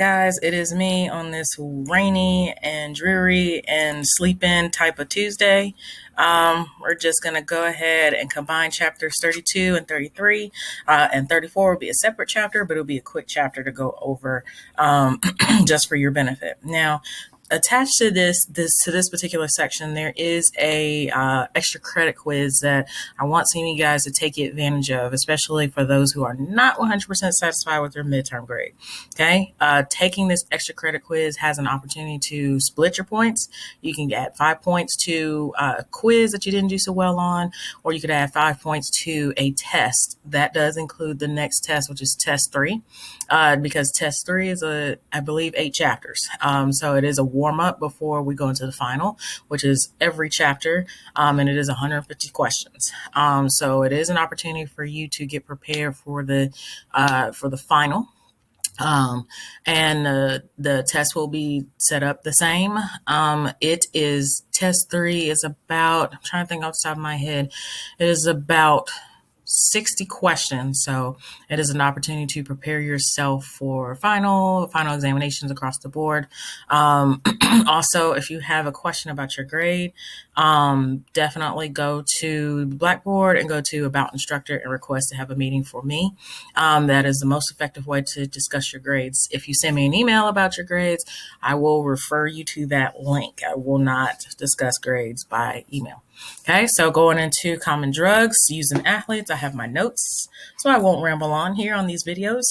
Guys, it is me on this rainy and dreary and sleep in type of Tuesday. We're just going to go ahead and combine chapters 32 and 33, and 34 will be a separate chapter, but it'll be a quick chapter to go over just for your benefit. Now, attached to this particular section, there is a extra credit quiz that I want some of you guys to take advantage of, especially for those who are not 100% satisfied with their midterm grade. Okay, taking this extra credit quiz has an opportunity to split your points. You can add 5 points to a quiz that you didn't do so well on, or you could add 5 points to a test. That does include the next test, which is test 3, because test 3 is I believe 8 chapters. So it is a warm up before we go into the final, which is every chapter, and it is 150 questions. So it is an opportunity for you to get prepared for the final. And the test will be set up the same. It is test 3 is about, I'm trying to think off the top of my head, it is about 60 questions. So it is an opportunity to prepare yourself for final examinations across the board. Also, if you have a question about your grade, definitely go to Blackboard and go to About Instructor and request to have a meeting for me. That is the most effective way to discuss your grades. If you send me an email about your grades, I will refer you to that link. I will not discuss grades by email. Okay, so going into common drugs used in athletes, I have my notes, so I won't ramble on here on these videos.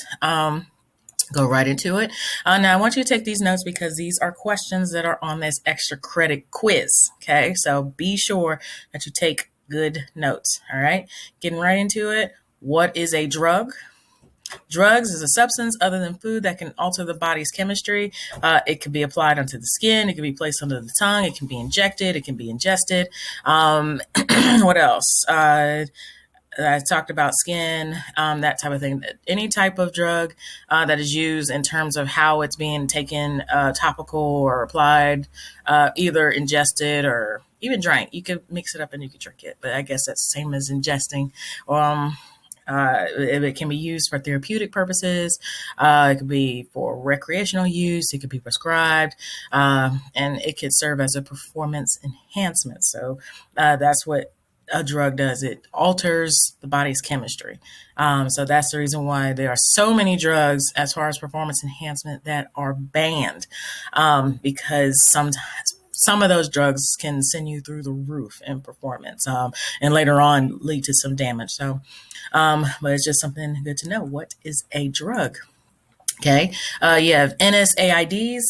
Go right into it. Now, I want you to take these notes because these are questions that are on this extra credit quiz. Okay, so be sure that you take good notes. All right, getting right into it. What is a drug? Drugs is a substance other than food that can alter the body's chemistry. It can be applied onto the skin. It can be placed under the tongue. It can be injected. It can be ingested. What else? I talked about skin, that type of thing. Any type of drug that is used in terms of how it's being taken, topical or applied, either ingested or even drank. You could mix it up and you could drink it, but I guess that's the same as ingesting. It can be used for therapeutic purposes. It could be for recreational use. It could be prescribed, and it could serve as a performance enhancement. So that's what a drug does. It alters the body's chemistry. So that's the reason why there are so many drugs as far as performance enhancement that are banned, because sometimes some of those drugs can send you through the roof in performance, and later on lead to some damage. So, but it's just something good to know. What is a drug? Okay. You have NSAIDs,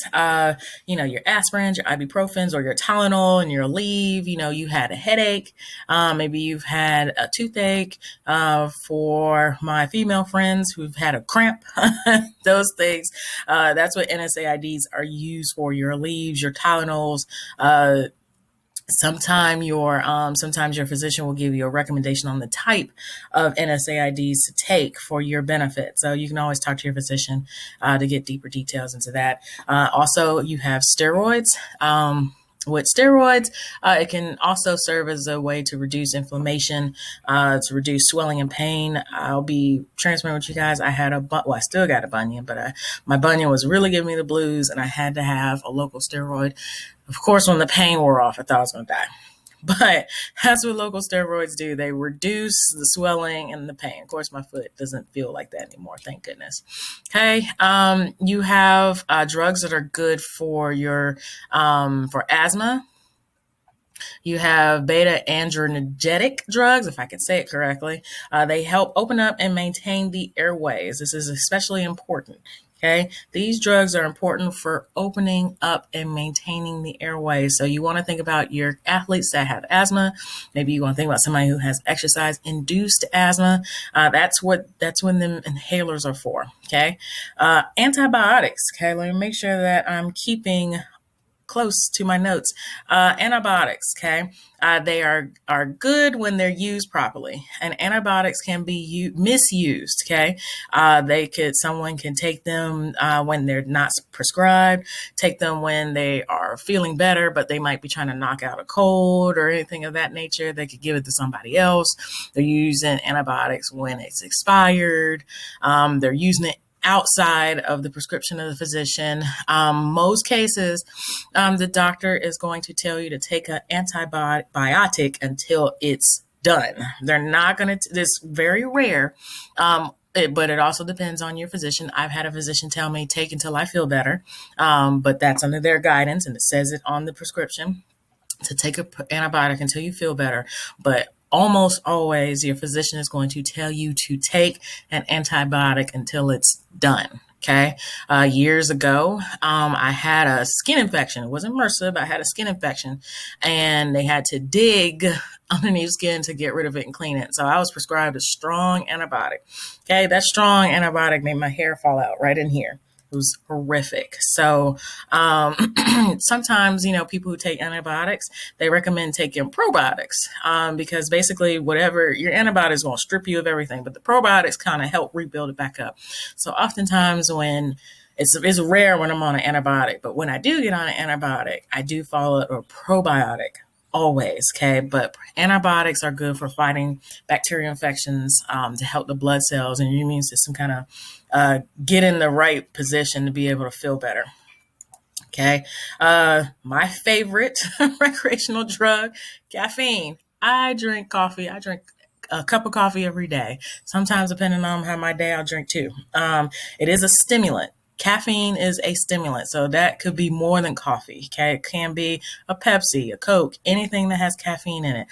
your aspirins, your ibuprofens, or your Tylenol and your Aleve. You had a headache. Maybe you've had a toothache. For my female friends who've had a cramp, those things, that's what NSAIDs are used for. Your Aleves, your Tylenols, sometimes your physician will give you a recommendation on the type of NSAIDs to take for your benefit. So you can always talk to your physician to get deeper details into that. Also, you have steroids. With steroids, it can also serve as a way to reduce inflammation, to reduce swelling and pain. I'll be transparent with you guys. I still got a bunion, but my bunion was really giving me the blues, and I had to have a local steroid. Of course, when the pain wore off, I thought I was going to die. But that's what local steroids do. They reduce the swelling and the pain. Of course, my foot doesn't feel like that anymore. Thank goodness. Okay. You have drugs that are good for for asthma. You have beta adrenergic drugs, if I can say it correctly. They help open up and maintain the airways. This is especially important. Okay, these drugs are important for opening up and maintaining the airways. So you want to think about your athletes that have asthma. Maybe you want to think about somebody who has exercise-induced asthma. That's when the inhalers are for. Okay, antibiotics. Okay, let me make sure that I'm keeping close to my notes. Antibiotics, okay? They are good when they're used properly, and antibiotics can be misused, okay? Someone can take them when they're not prescribed, take them when they are feeling better, but they might be trying to knock out a cold or anything of that nature. They could give it to somebody else. They're using antibiotics when it's expired. They're using it outside of the prescription of the physician. Most cases, the doctor is going to tell you to take an antibiotic until it's done. They're not going to, it's very rare. But it also depends on your physician. I've had a physician tell me take until I feel better, but that's under their guidance and it says it on the prescription to take an antibiotic until you feel better. But almost always your physician is going to tell you to take an antibiotic until it's done. Okay. Years ago, I had a skin infection. It wasn't MRSA, but I had a skin infection and they had to dig underneath skin to get rid of it and clean it. So I was prescribed a strong antibiotic. Okay. That strong antibiotic made my hair fall out right in here. It was horrific. So sometimes, people who take antibiotics, they recommend taking probiotics because basically whatever your antibiotics won't strip you of everything, but the probiotics kind of help rebuild it back up. So oftentimes when it's rare when I'm on an antibiotic, but when I do get on an antibiotic, I do follow a probiotic always. Okay. But antibiotics are good for fighting bacterial infections to help the blood cells and your immune system kind of get in the right position to be able to feel better. Okay. My favorite recreational drug, caffeine. I drink coffee. I drink a cup of coffee every day. Sometimes, depending on how my day, I'll drink two. It is a stimulant. Caffeine is a stimulant, so that could be more than coffee. Okay, it can be a Pepsi, a Coke, anything that has caffeine in it.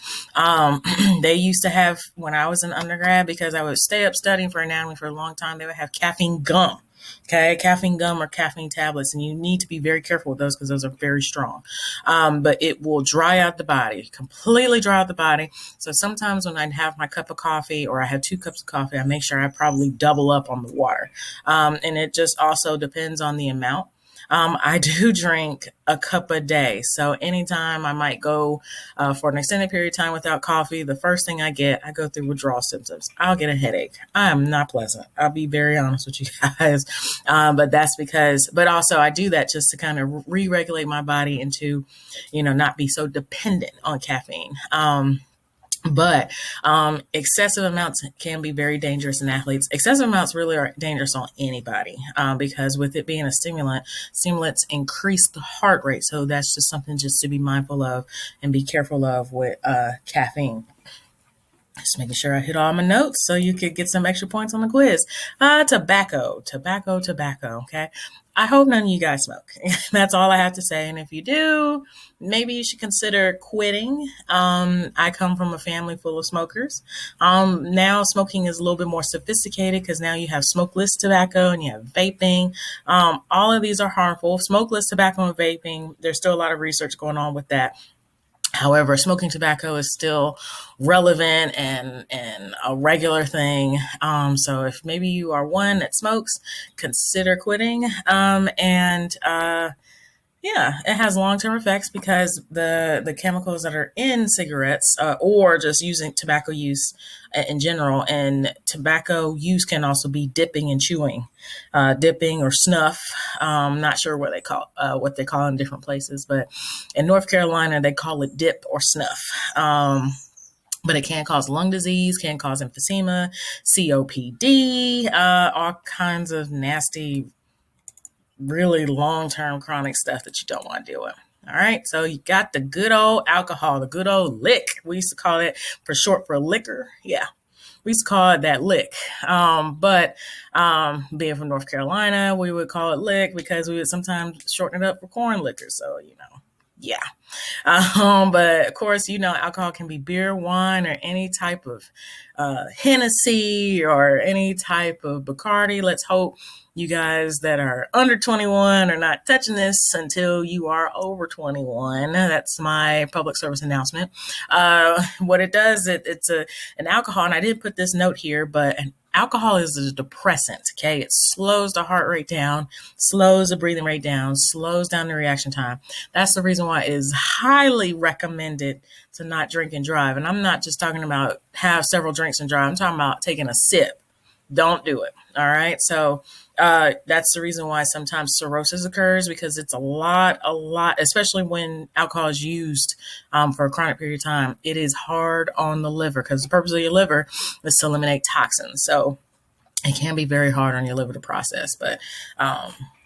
They used to have, when I was in undergrad, because I would stay up studying for anatomy for a long time, they would have caffeine gum. Okay, caffeine gum or caffeine tablets, and you need to be very careful with those because those are very strong. But it will dry out the body, completely dry out the body. So sometimes when I have my cup of coffee or I have 2 cups of coffee, I make sure I probably double up on the water. And it just also depends on the amount. I do drink a cup a day. So anytime I might go for an extended period of time without coffee, the first thing I go through withdrawal symptoms. I'll get a headache. I am not pleasant. I'll be very honest with you guys. But that's because, but also I do that just to kind of re-regulate my body into, not be so dependent on caffeine. But excessive amounts can be very dangerous in athletes. Excessive amounts really are dangerous on anybody because with it being a stimulant, stimulants increase the heart rate. So that's just something just to be mindful of and be careful of with caffeine. Just making sure I hit all my notes so you could get some extra points on the quiz. Tobacco. Okay. I hope none of you guys smoke. That's all I have to say. And if you do, maybe you should consider quitting. I come from a family full of smokers. Now smoking is a little bit more sophisticated because now you have smokeless tobacco and you have vaping. All of these are harmful. Smokeless tobacco and vaping, there's still a lot of research going on with that. However, smoking tobacco is still relevant and a regular thing. So if maybe you are one that smokes, consider quitting. Yeah, it has long-term effects because the chemicals that are in cigarettes or just using tobacco use in general, and tobacco use can also be dipping and chewing, dipping or snuff. Not sure what they call it in different places, but in North Carolina they call it dip or snuff. But it can cause lung disease, can cause emphysema, COPD, all kinds of nasty, really long-term chronic stuff that you don't want to deal with. All right. So you got the good old alcohol, the good old lick. We used to call it for short for liquor. Yeah. We used to call it that lick. But being from North Carolina, we would call it lick because we would sometimes shorten it up for corn liquor. So, yeah. But of course, alcohol can be beer, wine, or any type of Hennessy or any type of Bacardi. Let's hope you guys that are under 21 are not touching this until you are over 21. That's my public service announcement. What it does, it's an alcohol, and I did put this note here, but alcohol is a depressant, okay? It slows the heart rate down, slows the breathing rate down, slows down the reaction time. That's the reason why it is highly recommended to not drink and drive. And I'm not just talking about have several drinks and drive. I'm talking about taking a sip. Don't do it, all right? So that's the reason why sometimes cirrhosis occurs, because it's a lot, especially when alcohol is used for a chronic period of time. It is hard on the liver because the purpose of your liver is to eliminate toxins. So it can be very hard on your liver to process. But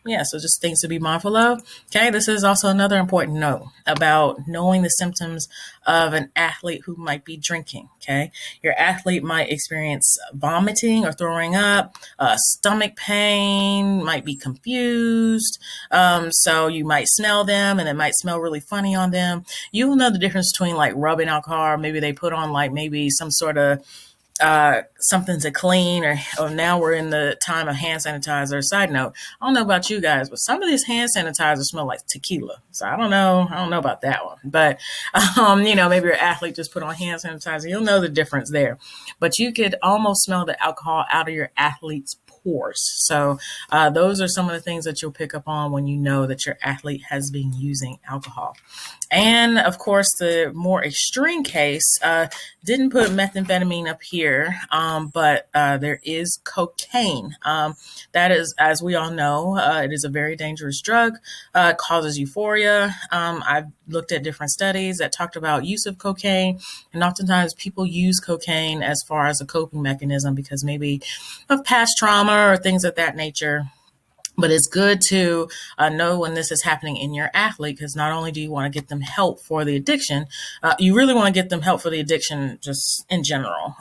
yeah, so just things to be mindful of. Okay, this is also another important note about knowing the symptoms of an athlete who might be drinking. Okay, your athlete might experience vomiting or throwing up, stomach pain, might be confused. So you might smell them and it might smell really funny on them. You will know the difference between like rubbing alcohol, or maybe they put on like maybe some sort of something to clean, or now we're in the time of hand sanitizer. Side note, I don't know about you guys, but some of these hand sanitizers smell like tequila. So I don't know about that one. But maybe your athlete just put on hand sanitizer. You'll know the difference there. But you could almost smell the alcohol out of your athlete's pores. So those are some of the things that you'll pick up on when you know that your athlete has been using alcohol. And of course, the more extreme case, didn't put methamphetamine up here, but there is cocaine. That is, as we all know, it is a very dangerous drug. It causes euphoria. I've looked at different studies that talked about use of cocaine, and oftentimes people use cocaine as far as a coping mechanism because maybe of past trauma or things of that nature. But it's good to know when this is happening in your athlete, because not only do you want to get them help for the addiction, you really want to get them help for the addiction just in general.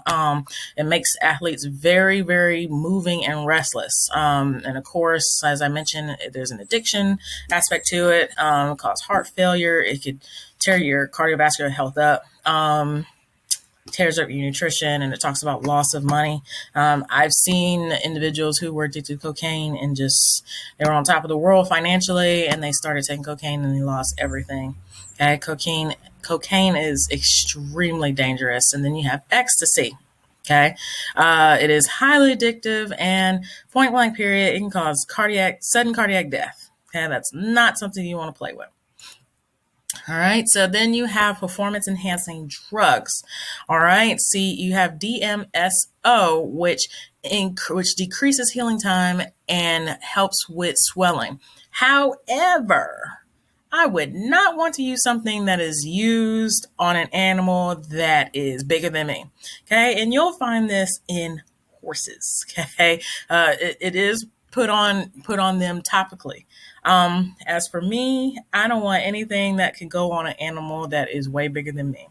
It makes athletes very, very moving and restless. And of course, as I mentioned, there's an addiction aspect to it, cause heart failure. It could tear your cardiovascular health up. Tears up your nutrition, and it talks about loss of money. I've seen individuals who were addicted to cocaine and just they were on top of the world financially, and they started taking cocaine and they lost everything. Okay, cocaine is extremely dangerous, and then you have ecstasy. Okay, it is highly addictive, and point blank period, it can cause sudden cardiac death. Okay, that's not something you want to play with. All right, so then you have performance enhancing drugs. All right, see, you have DMSO, which decreases healing time and helps with swelling. However, I would not want to use something that is used on an animal that is bigger than me. Okay, and you'll find this in horses. Okay, it is put on them topically. As for me, I don't want anything that can go on an animal that is way bigger than me.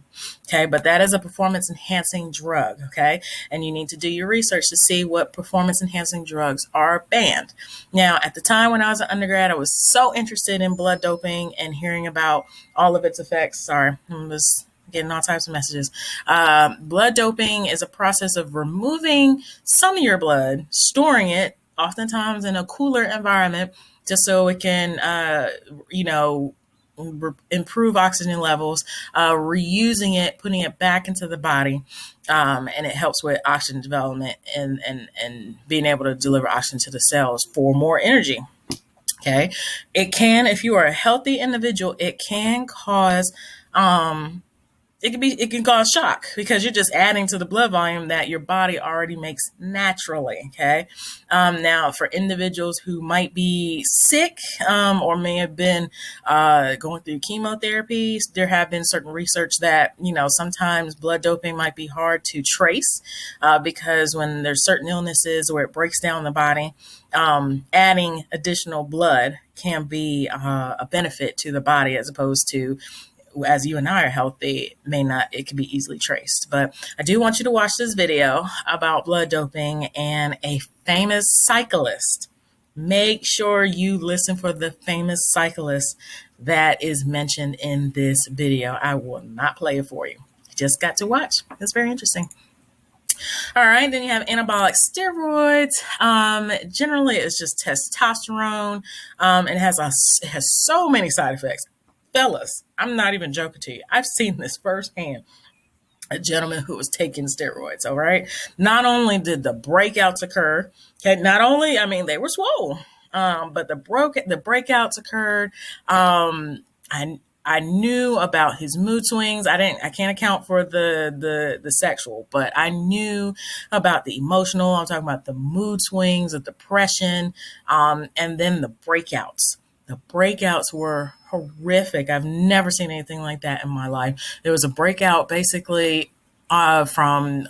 Okay, but that is a performance enhancing drug. Okay, and you need to do your research to see what performance enhancing drugs are banned. Now, at the time when I was an undergrad, I was so interested in blood doping and hearing about all of its effects. Sorry, I'm just getting all types of messages. Blood doping is a process of removing some of your blood, storing it, oftentimes in a cooler environment, just so it can, improve oxygen levels, reusing it, putting it back into the body, and it helps with oxygen development and being able to deliver oxygen to the cells for more energy. Okay, it can, if you are a healthy individual, it can cause it can cause shock because you're just adding to the blood volume that your body already makes naturally. Okay. Now, for individuals who might be sick or may have been going through chemotherapy, there have been certain research that sometimes blood doping might be hard to trace because when there's certain illnesses where it breaks down the body, adding additional blood can be a benefit to the body, as opposed to, as you and I are healthy, it can be easily traced. But I do want you to watch this video about blood doping and a famous cyclist. Make sure you listen for the famous cyclist that is mentioned in this video. I will not play it for you. You just got to watch. It's very interesting. All right, then you have anabolic steroids. Generally, it's just testosterone. It has so many side effects. Fellas, I'm not even joking to you. I've seen this firsthand. A gentleman who was taking steroids, all right? Not only did the breakouts occur, okay, they were swole, but the breakouts occurred. I knew about his mood swings. I can't account for the sexual, but I knew about the emotional. I'm talking about the mood swings, the depression, and then the breakouts. The breakouts were horrific. I've never seen anything like that in my life. There was a breakout basically from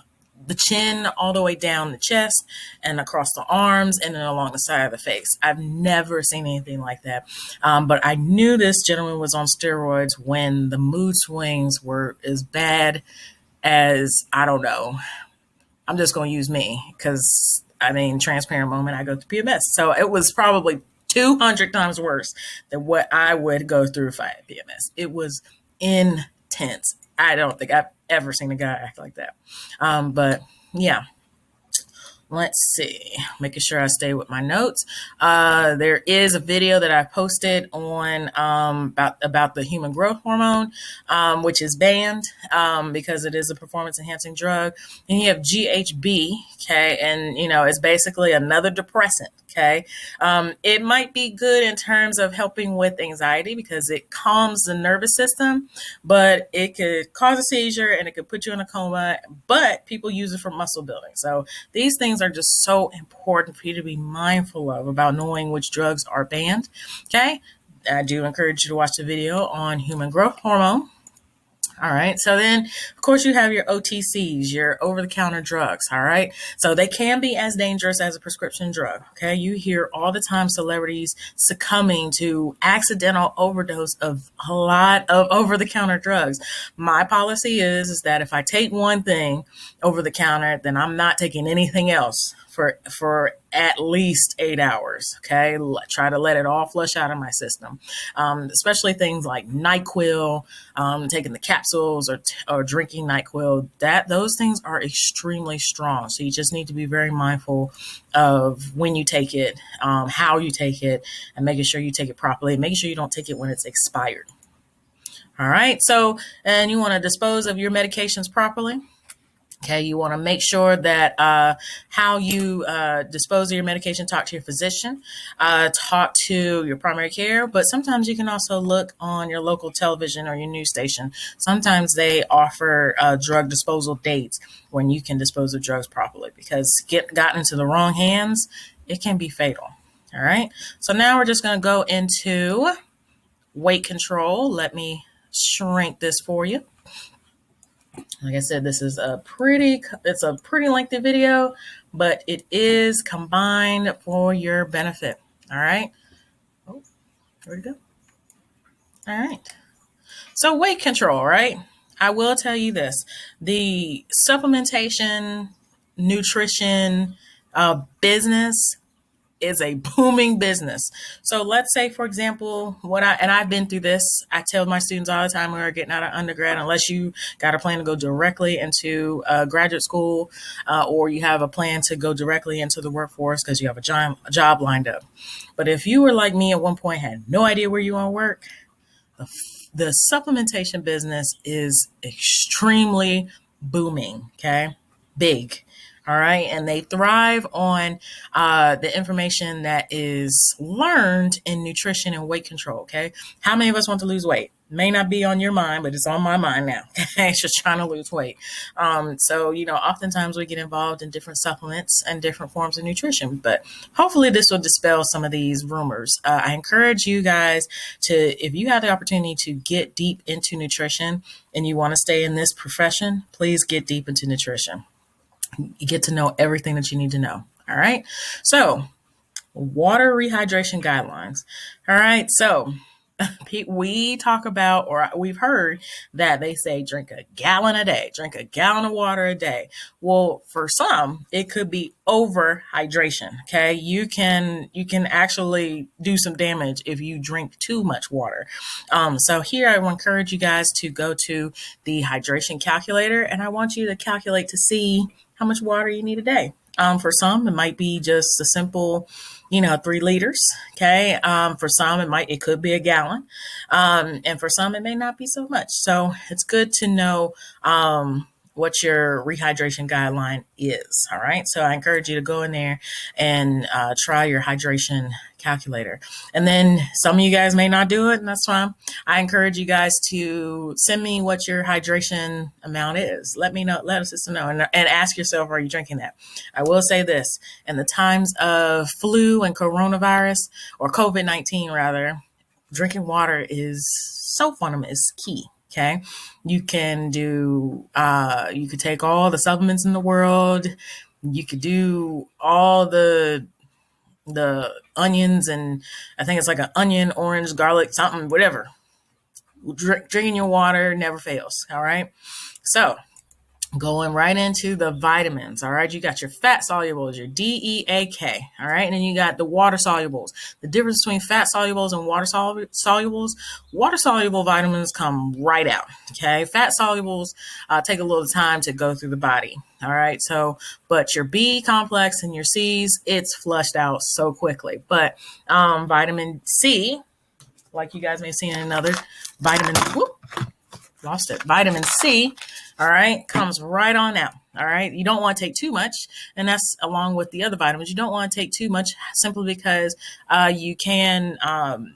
the chin all the way down the chest and across the arms and then along the side of the face. I've never seen anything like that. But I knew this gentleman was on steroids when the mood swings were as bad as, I don't know. I'm just going to use me because, I mean, transparent moment, I go through PMS. So it was probably 200 times worse than what I would go through if I had PMS. It was intense. I don't think I've ever seen a guy act like that. But yeah, let's see, making sure I stay with my notes. There is a video that I posted on about the human growth hormone, which is banned because it is a performance enhancing drug. And you have GHB, okay, and it's basically another depressant. Okay, it might be good in terms of helping with anxiety because it calms the nervous system, but it could cause a seizure and it could put you in a coma. But people use it for muscle building. So these things are just so important for you to be mindful of about knowing which drugs are banned. Okay, I do encourage you to watch the video on human growth hormone. All right. So then, of course, you have your OTCs, your over-the-counter drugs. All right. So they can be as dangerous as a prescription drug. Okay. You hear all the time celebrities succumbing to accidental overdose of a lot of over-the-counter drugs. My policy is that if I take one thing over the counter, then I'm not taking anything else for at least 8 hours. Okay. Try to let it all flush out of my system. Especially things like NyQuil, taking the capsules or drinking NyQuil, those things are extremely strong. So you just need to be very mindful of when you take it, how you take it, and making sure you take it properly, and making sure you don't take it when it's expired. All right. So, and you want to dispose of your medications properly. Okay, you want to make sure that how you dispose of your medication, talk to your physician, talk to your primary care, but sometimes you can also look on your local television or your news station. Sometimes they offer drug disposal dates when you can dispose of drugs properly because gotten into the wrong hands, it can be fatal. All right, so now we're just going to go into weight control. Let me shrink this for you. Like I said, this is a pretty lengthy video, but it is combined for your benefit. All right. Oh, where'd it go? All right. So weight control, right? I will tell you this, the supplementation, nutrition, business is a booming business. So let's say, for example, I've been through this. I tell my students all the time when we're getting out of undergrad, unless you got a plan to go directly into graduate school or you have a plan to go directly into the workforce because you have a job lined up. But if you were like me at one point, had no idea where you want to work, the supplementation business is extremely booming, okay? Big. All right. And they thrive on the information that is learned in nutrition and weight control. Okay. How many of us want to lose weight? May not be on your mind, but it's on my mind now. Okay. It's just trying to lose weight. So, oftentimes we get involved in different supplements and different forms of nutrition, but hopefully this will dispel some of these rumors. I encourage you guys to, if you have the opportunity to get deep into nutrition and you want to stay in this profession, please get deep into nutrition. You get to know everything that you need to know. All right. So water rehydration guidelines. All right. So we talk about, or we've heard that they say drink a gallon a day, drink a gallon of water a day. Well, for some, it could be over hydration. Okay. You can actually do some damage if you drink too much water. So here I will encourage you guys to go to the hydration calculator, and I want you to calculate to see how much water you need a day. For some, it might be just a simple, 3 liters. Okay. For some, it could be a gallon. And for some, it may not be so much. So it's good to know, what your rehydration guideline is. All right. So I encourage you to go in there and try your hydration calculator. And then some of you guys may not do it, and that's fine. I encourage you guys to send me what your hydration amount is. Let us know, and ask yourself, are you drinking that? I will say this, in the times of flu and coronavirus, or COVID-19 rather, drinking water is so fundamental, is key. Okay. You can you could take all the supplements in the world. You could do all the onions, and I think it's like an onion, orange, garlic, something, whatever. Drinking your water never fails. All right. So going right into the vitamins. All right. You got your fat solubles, your DEAK. All right. And then you got the water solubles. The difference between fat solubles and water soluble vitamins come right out. Okay. Fat solubles take a little time to go through the body. All right. So, but your B complex and your C's, it's flushed out so quickly. But vitamin C, like you guys may have seen in another vitamin, whoop, lost it. Vitamin C, all right, comes right on out. All right. You don't want to take too much. And that's along with the other vitamins. You don't want to take too much simply because you can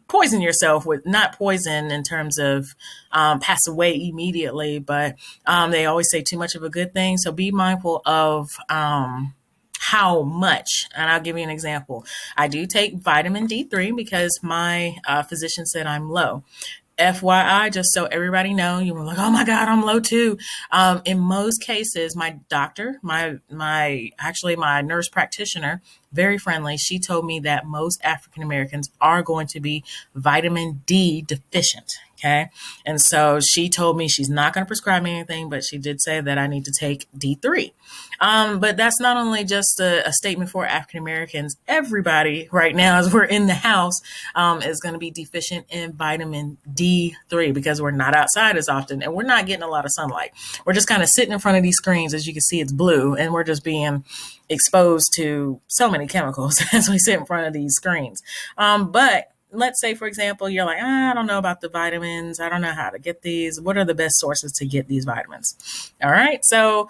poison yourself with, not poison in terms of pass away immediately, but they always say too much of a good thing. So be mindful of how much. And I'll give you an example. I do take vitamin D3 because my physician said I'm low. FYI, just so everybody know, you were like, oh my God, I'm low too. In most cases, my doctor, actually my nurse practitioner, very friendly, she told me that most African Americans are going to be vitamin D deficient. Okay. And so she told me she's not going to prescribe me anything, but she did say that I need to take D3. But that's not only just a statement for African Americans. Everybody right now, as we're in the house, is going to be deficient in vitamin D3 because we're not outside as often and we're not getting a lot of sunlight. We're just kind of sitting in front of these screens. As you can see, it's blue, and we're just being exposed to so many chemicals as we sit in front of these screens. But let's say, for example, you're like, I don't know about the vitamins. I don't know how to get these. What are the best sources to get these vitamins? All right. So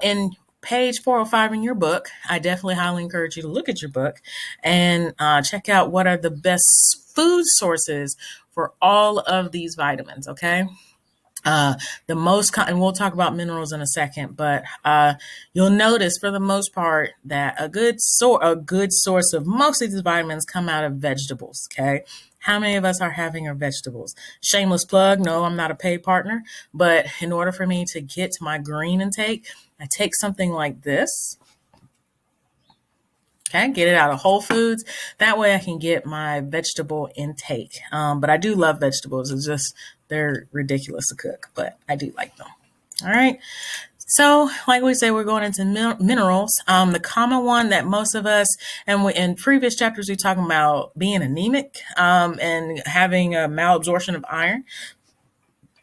in page 405 in your book, I definitely highly encourage you to look at your book and check out what are the best food sources for all of these vitamins. Okay. The most, and we'll talk about minerals in a second, but you'll notice for the most part that a good source of most of these vitamins come out of vegetables. Okay. How many of us are having our vegetables? Shameless plug. No, I'm not a paid partner, but in order for me to get to my green intake, I take something like this. Okay, get it out of Whole Foods. That way I can get my vegetable intake. But I do love vegetables. It's just, they're ridiculous to cook, but I do like them. All right. So, like we say, we're going into minerals. The common one that most of us, and in previous chapters, we talk about being anemic and having a malabsorption of iron.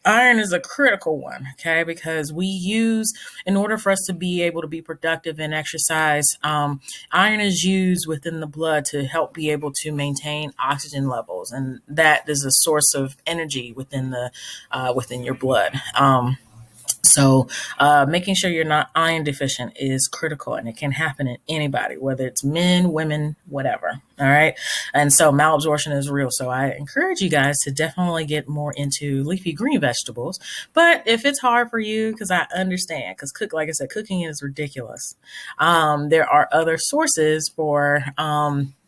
Iron is a critical one, okay, because in order for us to be able to be productive and exercise, iron is used within the blood to help be able to maintain oxygen levels, and that is a source of energy within your blood. So making sure you're not iron deficient is critical, and it can happen in anybody, whether it's men, women, whatever. All right. And so malabsorption is real. So I encourage you guys to definitely get more into leafy green vegetables. But if it's hard for you, because I understand, because like I said, cooking is ridiculous. There are other sources for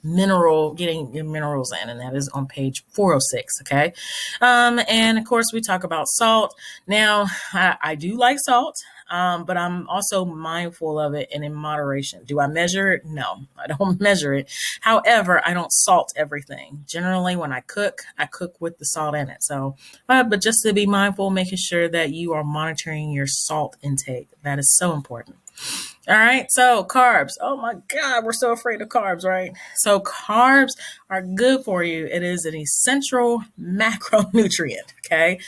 getting your minerals in, and that is on page 406. Okay. And of course we talk about salt. Now I do like salt, but I'm also mindful of it and in moderation. Do I measure it? No, I don't measure it. However, I don't salt everything. Generally, when I cook with the salt in it. So, but just to be mindful, making sure that you are monitoring your salt intake. That is so important. All right. So carbs. Oh my God. We're so afraid of carbs, right? So carbs are good for you. It is an essential macronutrient. Okay.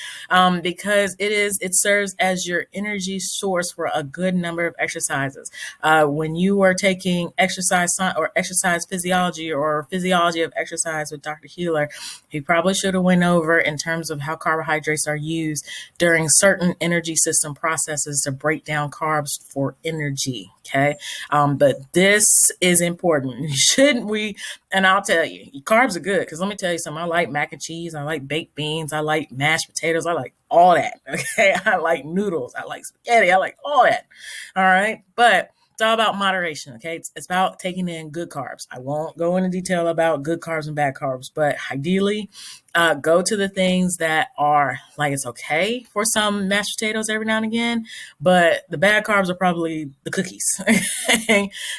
Because it serves as your energy source for a good number of exercises. When you are taking exercise or exercise physiology or physiology of exercise with Dr. Healer, he probably should have went over in terms of how carbohydrates are used during certain energy system processes to break down carbs for energy. Okay. But this is important. Shouldn't we? And I'll tell you, carbs are good. Because let me tell you something. I like mac and cheese. I like baked beans. I like mashed potatoes. I like all that. Okay. I like noodles. I like spaghetti. I like all that. All right. But it's all about moderation. Okay. It's about taking in good carbs. I won't go into detail about good carbs and bad carbs, but ideally, Go to the things that are like, it's okay for some mashed potatoes every now and again, but the bad carbs are probably the cookies.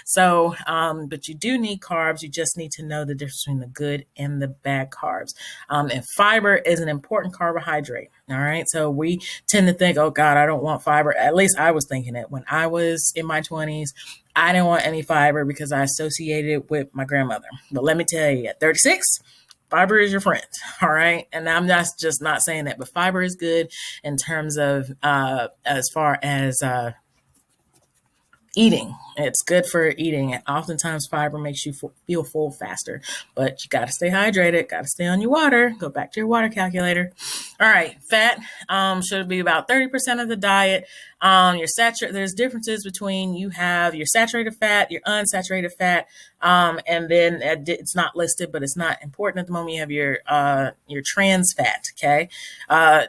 So, but you do need carbs. You just need to know the difference between the good and the bad carbs. And fiber is an important carbohydrate. All right. So we tend to think, oh God, I don't want fiber. At least I was thinking it when I was in my 20s. I didn't want any fiber because I associated it with my grandmother. But let me tell you, at 36, fiber is your friend. All right. And I'm just not saying that, but fiber is good in terms of as far as eating. It's good for eating. And oftentimes fiber makes you feel full faster, but you got to stay hydrated, got to stay on your water. Go back to your water calculator. All right. Fat should be about 30% of the diet. There's differences between you have your saturated fat, your unsaturated fat, and then it's not listed, but it's not important at the moment. You have your trans fat. Okay. All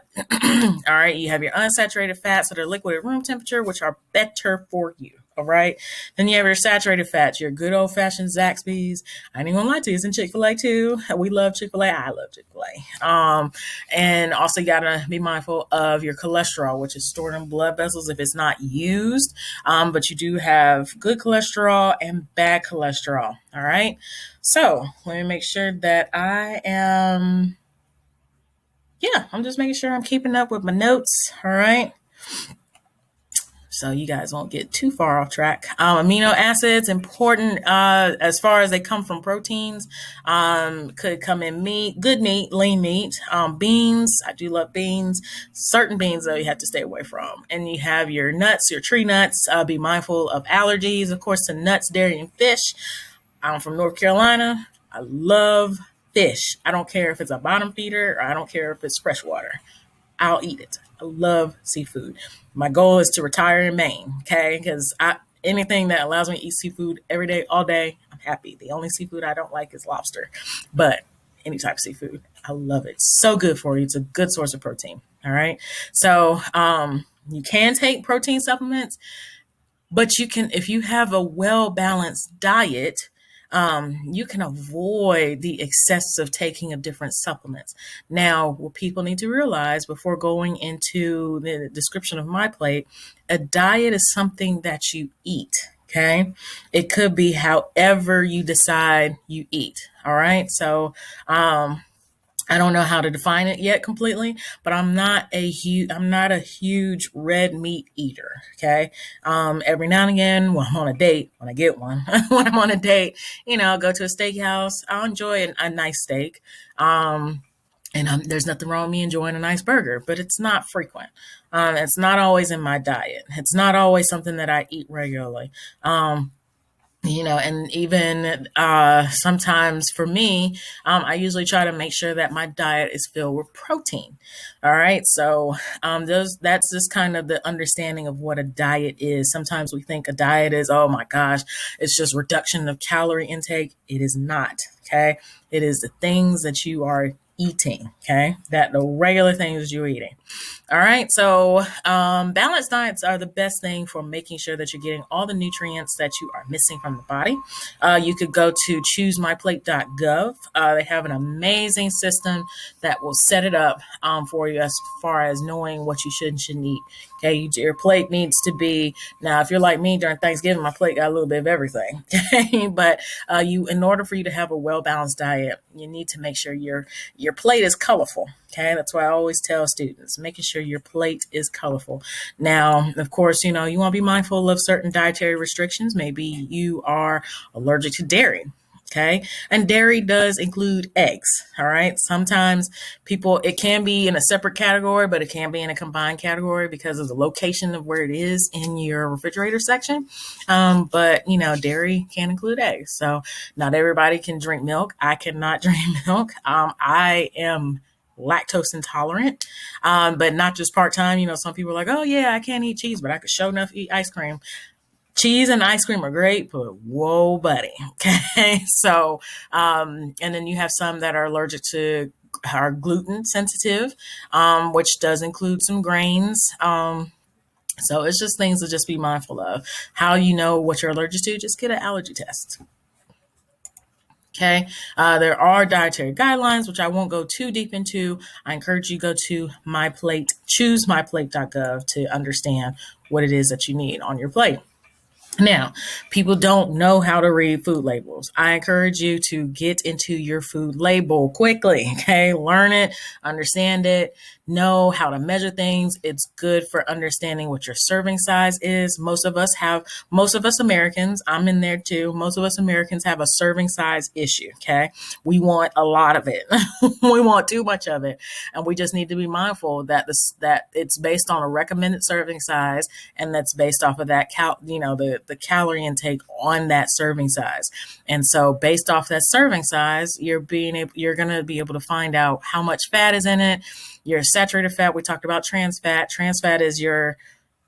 right. You have your unsaturated fats that are liquid at room temperature, which are better for you. All right. Then you have your saturated fats, your good old fashioned Zaxby's. I ain't gonna lie to you, it's in Chick-fil-A too. We love Chick-fil-A. I love Chick-fil-A. And also you gotta be mindful of your cholesterol, which is stored in blood vessels if it's not used. But you do have good cholesterol and bad cholesterol. All right. So let me make sure that I'm just making sure I'm keeping up with my notes. All right. So you guys won't get too far off track. Amino acids, important as far as they come from proteins. Could come in meat, good meat, lean meat, beans. I do love beans. Certain beans, though, you have to stay away from. And you have your nuts, your tree nuts. Be mindful of allergies, of course, to nuts, dairy, and fish. I'm from North Carolina. I love fish. I don't care if it's a bottom feeder or I don't care if it's freshwater. I'll eat it. I love seafood. My goal is to retire in Maine, okay? Because anything that allows me to eat seafood every day, all day, I'm happy. The only seafood I don't like is lobster, but any type of seafood, I love it. So good for you. It's a good source of protein. All right. So you can take protein supplements, but you can, if you have a well-balanced diet, you can avoid the excess of taking of different supplements. Now, what people need to realize before going into the description of my plate, a diet is something that you eat. Okay. It could be however you decide you eat. All right. So, I don't know how to define it yet completely, but I'm not a huge red meat eater. Okay. Every now and again, when I'm on a date, when I get one, when I'm on a date, I'll go to a steakhouse. I'll enjoy a nice steak. And there's nothing wrong with me enjoying a nice burger, but it's not frequent. It's not always in my diet. It's not always something that I eat regularly. And even sometimes for me, I usually try to make sure that my diet is filled with protein. All right. So that's just kind of the understanding of what a diet is. Sometimes we think a diet is, oh my gosh, it's just reduction of calorie intake. It is not. Okay. It is the things that you are eating. Okay. That the regular things you're eating. All right. So balanced diets are the best thing for making sure that you're getting all the nutrients that you are missing from the body. You could go to choosemyplate.gov. They have an amazing system that will set it up for you as far as knowing what you should and shouldn't eat. Okay. Your plate needs to be, now, if you're like me during Thanksgiving, my plate got a little bit of everything. Okay. But in order for you to have a well-balanced diet, you need to make sure your plate is colorful. Okay, that's why I always tell students, making sure your plate is colorful. Now, of course, you want to be mindful of certain dietary restrictions. Maybe you are allergic to dairy. Okay. And dairy does include eggs. All right. Sometimes it can be in a separate category, but it can be in a combined category because of the location of where it is in your refrigerator section. But dairy can include eggs. So not everybody can drink milk. I cannot drink milk. I am lactose intolerant, but not just part-time. Some people are like, oh yeah, I can't eat cheese, but I could sure enough eat ice cream. Cheese and ice cream are great, but whoa, buddy. Okay. So, and then you have some that are allergic to, are gluten sensitive, which does include some grains. So it's just things to just be mindful of. How you know what you're allergic to, just get an allergy test. Okay. There are dietary guidelines, which I won't go too deep into. I encourage you to go to my plate, choosemyplate.gov to understand what it is that you need on your plate. Now, people don't know how to read food labels. I encourage you to get into your food label quickly. Okay. Learn it, understand it, know how to measure things. It's good for understanding what your serving size is. Most of us Americans, I'm in there too. Most of us Americans have a serving size issue. Okay. We want a lot of it. We want too much of it. And we just need to be mindful that it's based on a recommended serving size, and that's based off of that the calorie intake on that serving size. And so based off that serving size, you're going to be able to find out how much fat is in it. Your saturated fat, we talked about trans fat. Trans fat is your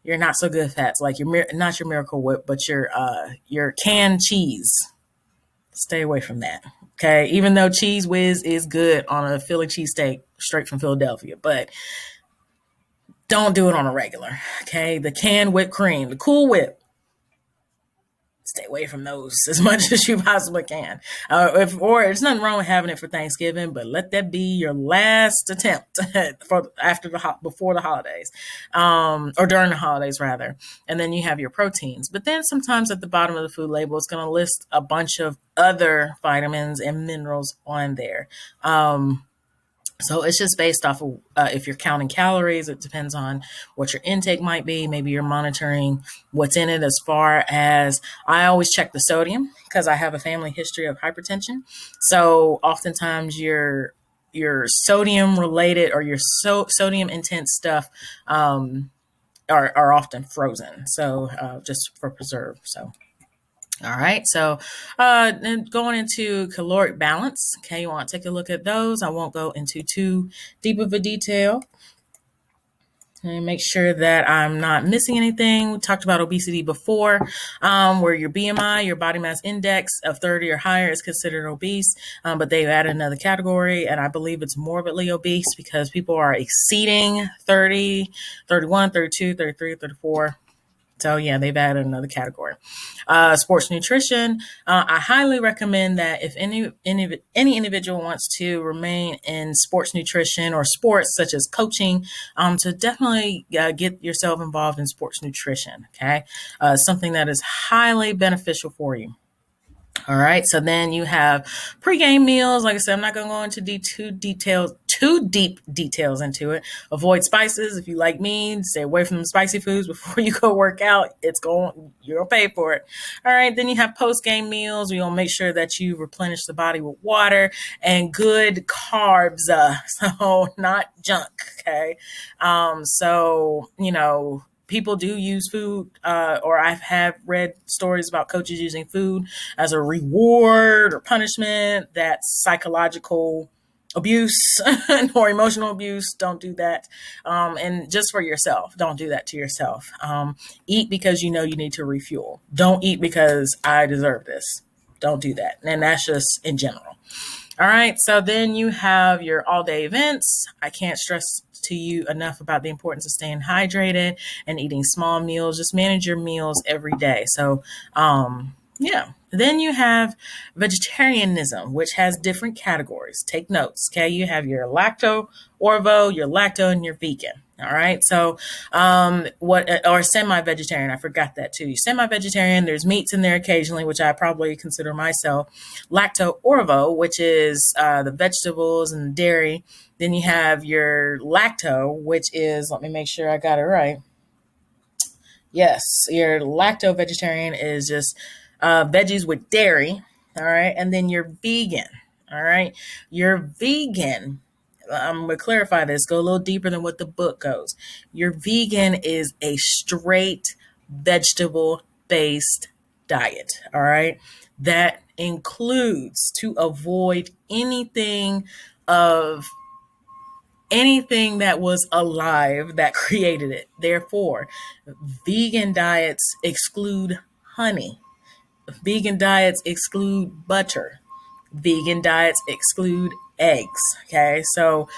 not so good fats, like not your Miracle Whip, but your canned cheese. Stay away from that. Okay, even though Cheese Whiz is good on a Philly cheesesteak straight from Philadelphia, but don't do it on a regular. Okay, the canned whipped cream, the Cool Whip, stay away from those as much as you possibly can. Or there's nothing wrong with having it for Thanksgiving, but let that be your last attempt before the holidays, or during the holidays rather. And then you have your proteins. But then sometimes at the bottom of the food label, it's going to list a bunch of other vitamins and minerals on there. So it's just based off of if you're counting calories, it depends on what your intake might be. Maybe you're monitoring what's in it. As far as I always check the sodium because I have a family history of hypertension. So oftentimes your sodium related or your sodium intense stuff are often frozen. So just for preserve. So. All right, so going into caloric balance, okay, you want to take a look at those. I won't go into too deep of a detail. And make sure that I'm not missing anything. We talked about obesity before, where your BMI, your body mass index of 30 or higher is considered obese, but they've added another category, and I believe it's morbidly obese because people are exceeding 30, 31, 32, 33, 34. So yeah, they've added another category. Sports nutrition. I highly recommend that if any individual wants to remain in sports nutrition or sports such as coaching, to definitely get yourself involved in sports nutrition. Okay, something that is highly beneficial for you. All right. So then you have pregame meals. Like I said, I'm not going to go into too deep details into it. Avoid spices. If you like me, stay away from spicy foods before you go work out. You're going to pay for it. All right. Then you have post-game meals. You'll make sure that you replenish the body with water and good carbs. So not junk. Okay. People do use food, or I have read stories about coaches using food as a reward or punishment. That's psychological abuse or emotional abuse. Don't do that. And just for yourself, don't do that to yourself. Eat because you know you need to refuel. Don't eat because I deserve this. Don't do that. And that's just in general. All right. So then you have your all day events. I can't stress to you enough about the importance of staying hydrated and eating small meals. Just manage your meals every day. So, yeah. Then you have vegetarianism, which has different categories. Take notes. Okay. You have your orvo, your lacto, and your vegan. All right. So, or semi-vegetarian. I forgot that too. Semi-vegetarian, there's meats in there occasionally, which I probably consider myself. Lacto orvo, which is the vegetables and dairy. Then you have your lacto, which is, let me make sure I got it right. Yes, your lacto vegetarian is just veggies with dairy. All right. And then you're vegan. All right. You're vegan. I'm going to clarify this, go a little deeper than what the book goes. Your vegan is a straight vegetable based diet. All right. That includes to avoid anything that was alive that created it. Therefore, vegan diets exclude honey. Vegan diets exclude butter. Vegan diets exclude eggs. Okay. So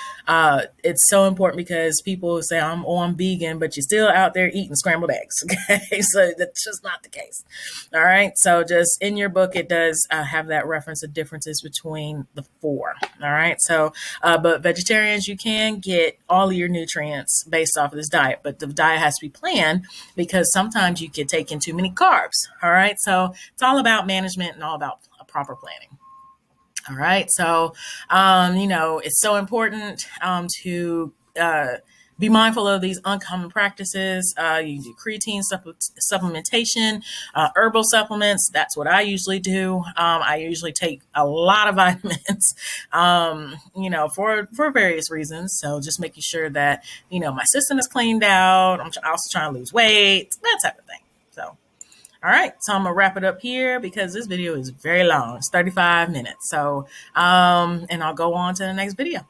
it's so important because people say, I'm vegan, but you're still out there eating scrambled eggs. Okay. So that's just not the case. All right. So just in your book, it does have that reference of differences between the four. All right. So, but vegetarians, you can get all of your nutrients based off of this diet, but the diet has to be planned because sometimes you could take in too many carbs. All right. So it's all about management and all about proper planning. All right. So, it's so important to be mindful of these uncommon practices. You do creatine supplementation, herbal supplements. That's what I usually do. I usually take a lot of vitamins, for various reasons. So just making sure that, my system is cleaned out. I'm also trying to lose weight, that type of thing. So, all right, so I'm gonna wrap it up here because this video is very long. It's 35 minutes. So, and I'll go on to the next video.